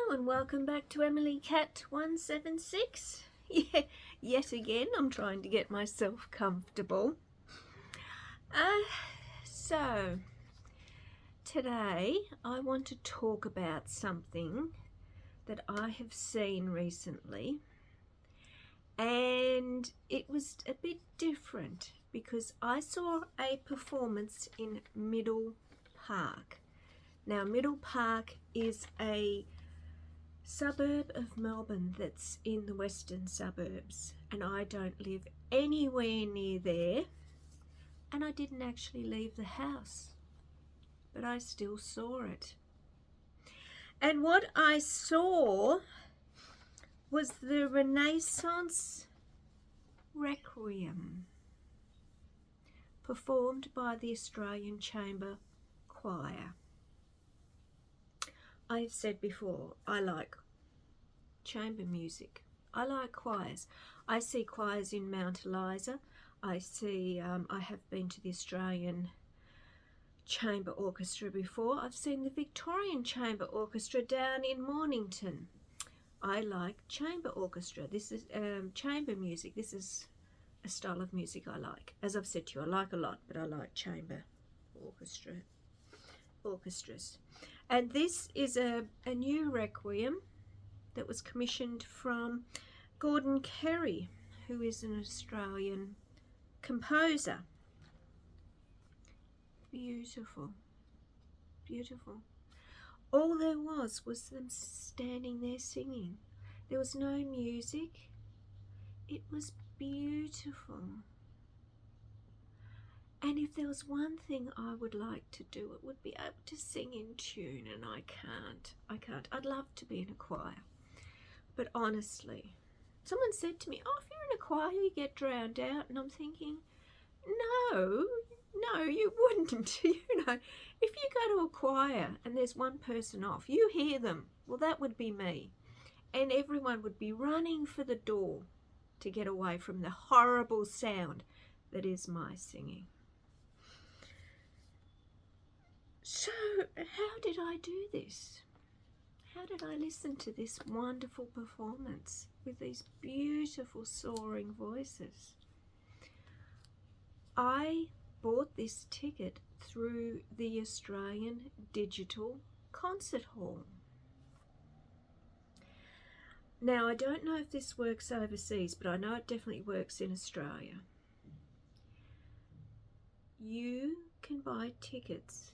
Hello and welcome back to Emily Cat 176. Yeah, yet again I'm trying to get myself comfortable. So today I want to talk about something that I have seen recently, and it was a bit different because I saw a performance in Middle Park. Now Middle Park is a suburb of Melbourne that's in the western suburbs, and I don't live anywhere near there, and I didn't actually leave the house, but I still saw it. And what I saw was the Renaissance Requiem performed by the Australian Chamber Choir. I've said before, I like chamber music. I like choirs. I see choirs in Mount Eliza. I have been to the Australian Chamber Orchestra before. I've seen the Victorian Chamber Orchestra down in Mornington. I like chamber orchestra. This is chamber music. This is a style of music I like. As I've said to you, I like a lot, but I like chamber orchestras. And this is a new requiem that was commissioned from Gordon Kerry, who is an Australian composer. Beautiful, beautiful. All there was them standing there singing. There was no music. It was beautiful. And if there was one thing I would like to do, it would be able to sing in tune, and I can't. I'd love to be in a choir. But honestly, someone said to me, oh, if you're in a choir, you get drowned out. And I'm thinking, no, you wouldn't. You know, if you go to a choir and there's one person off, you hear them. Well, that would be me. And everyone would be running for the door to get away from the horrible sound that is my singing. So how did I do this? How did I listen to this wonderful performance with these beautiful soaring voices? I bought this ticket through the Australian Digital Concert Hall. Now, I don't know if this works overseas, but I know it definitely works in Australia. You can buy tickets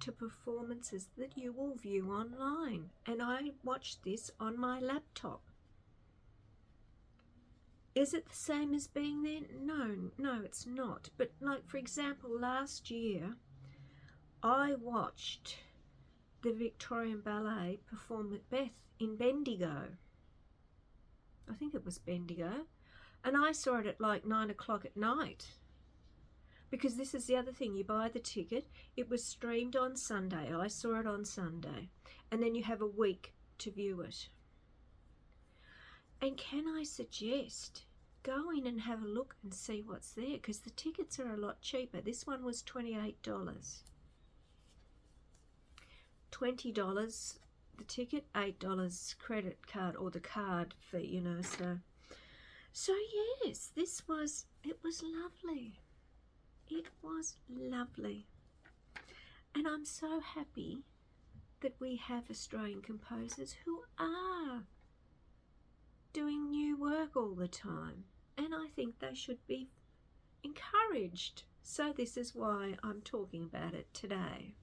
to performances that you will view online, and I watched this on my laptop. Is it the same as being there? No, it's not. But like, for example, last year I watched the Victorian Ballet perform Macbeth in Bendigo. I think it was Bendigo, and I saw it at like 9 o'clock at night. Because this is the other thing, you buy the ticket, it was streamed on Sunday, I saw it on Sunday, and then you have a week to view it. And can I suggest, go in and have a look and see what's there, because the tickets are a lot cheaper. This one was $28. $20 the ticket, $8 credit card, or the card fee, you know, so yes, it was lovely. It was lovely. And I'm so happy that we have Australian composers who are doing new work all the time. And I think they should be encouraged. So this is why I'm talking about it today.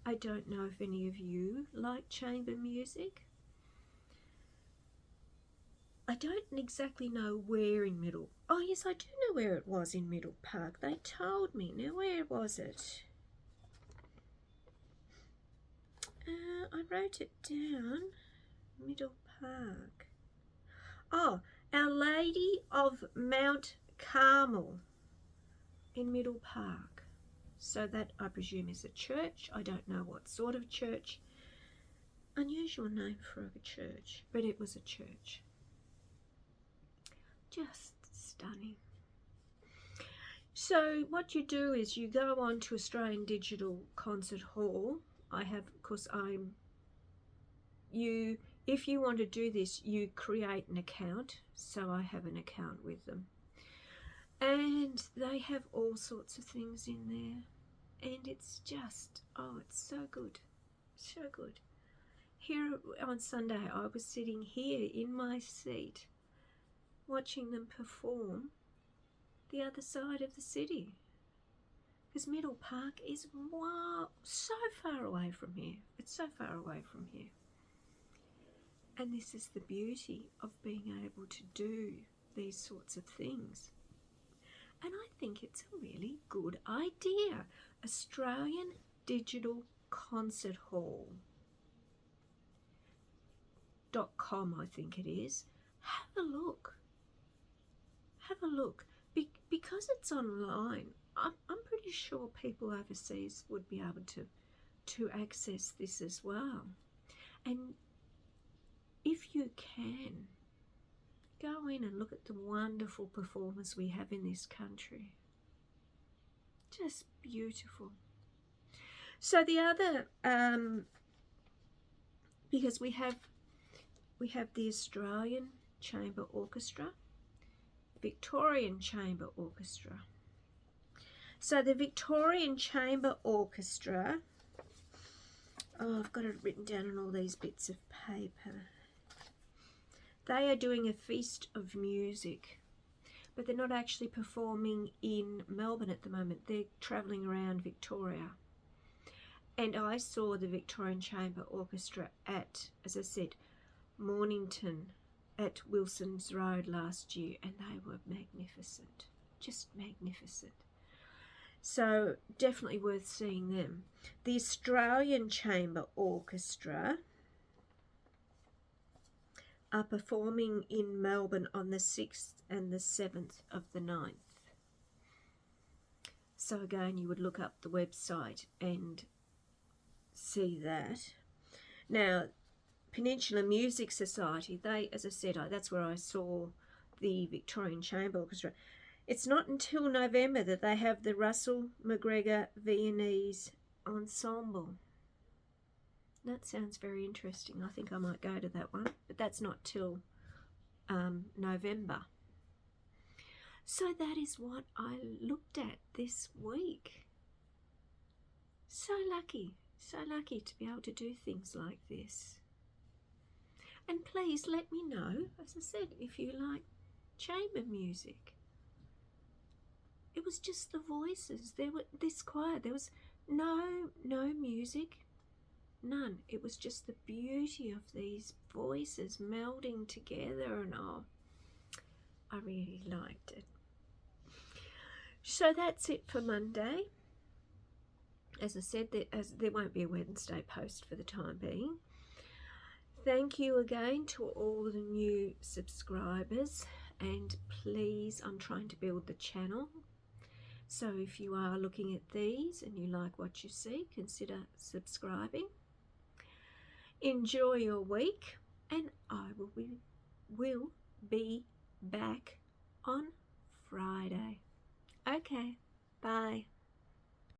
I don't know if any of you like chamber music. I don't exactly know where in Middle. Oh yes, I do know where it was in Middle Park. They told me. Now where was it? I wrote it down. Middle Park. Oh, Our Lady of Mount Carmel in Middle Park. So that, I presume, is a church. I don't know what sort of church. Unusual name for a church, but it was a church. Just stunning. So what you do is you go on to Australian Digital Concert Hall. I have, of course, I'm if you want to do this, you create an account. So I have an account with them, and they have all sorts of things in there, and it's just, oh, it's so good, so good. Here on Sunday, I was sitting here in my seat watching them perform the other side of the city, because Middle Park is, wow, so far away from here. It's so far away from here. And this is the beauty of being able to do these sorts of things. And I think it's a really good idea. Australian Digital Concert Hall .com, I think it is. Have a look. Have a look. Because it's online, I'm pretty sure people overseas would be able to access this as well. And if you can, go in and look at the wonderful performers we have in this country. Just beautiful. So the other, because we have the Australian Chamber Orchestra, Victorian Chamber Orchestra. So the Victorian Chamber Orchestra, oh, I've got it written down on all these bits of paper. They are doing a feast of music, but they're not actually performing in Melbourne at the moment. They're travelling around Victoria. And I saw the Victorian Chamber Orchestra at, as I said, Mornington at Wilson's Road last year, and they were magnificent, just magnificent. So definitely worth seeing them. The Australian Chamber Orchestra are performing in Melbourne on the 6th and the 7th of the 9th. So again, you would look up the website and see that. Now, Peninsula Music Society, they, as I said, that's where I saw the Victorian Chamber Orchestra. It's not until November that they have the Russell McGregor Viennese Ensemble. That sounds very interesting. I think I might go to that one, but that's not till November. So that is what I looked at this week. So lucky to be able to do things like this. And please let me know, as I said, if you like chamber music. It was just the voices. There were this choir. There was no music, none. It was just the beauty of these voices melding together, and oh, I really liked it. So that's it for Monday. As I said, there won't be a Wednesday post for the time being. Thank you again to all the new subscribers, and please, I'm trying to build the channel. So if you are looking at these and you like what you see, consider subscribing. Enjoy your week, and I will be back on Friday. Okay, bye.